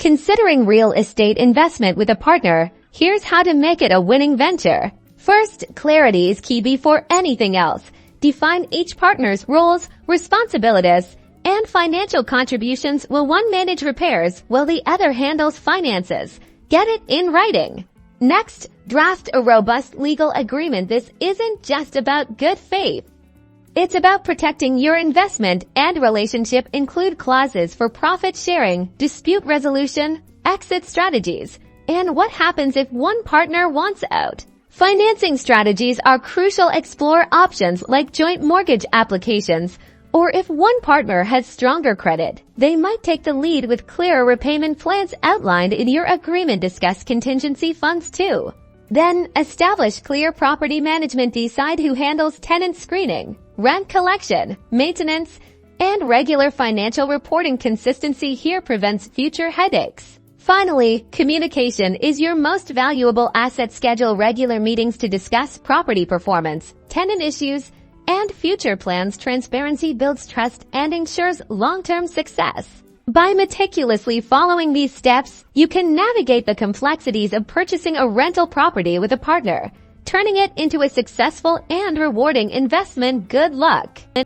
Considering real estate investment with a partner, here's how to make it a winning venture. First, clarity is key before anything else. Define each partner's roles, responsibilities, and financial contributions while one manages repairs while the other handles finances. Get it in writing. Next, draft a robust legal agreement. This isn't just about good faith. It's about protecting your investment and relationship. Include clauses for profit sharing, dispute resolution, exit strategies, and what happens if one partner wants out. Financing strategies are crucial. Explore options like joint mortgage applications, or if one partner has stronger credit, they might take the lead with clearer repayment plans outlined in your agreement. Discuss contingency funds too. Then, establish clear property management. Decide who handles tenant screening, rent collection, maintenance, and regular financial reporting. Consistency here prevents future headaches. Finally, communication is your most valuable asset. Schedule regular meetings to discuss property performance, tenant issues, and future plans. Transparency builds trust and ensures long-term success. By meticulously following these steps, you can navigate the complexities of purchasing a rental property with a partner, turning it into a successful and rewarding investment. Good luck!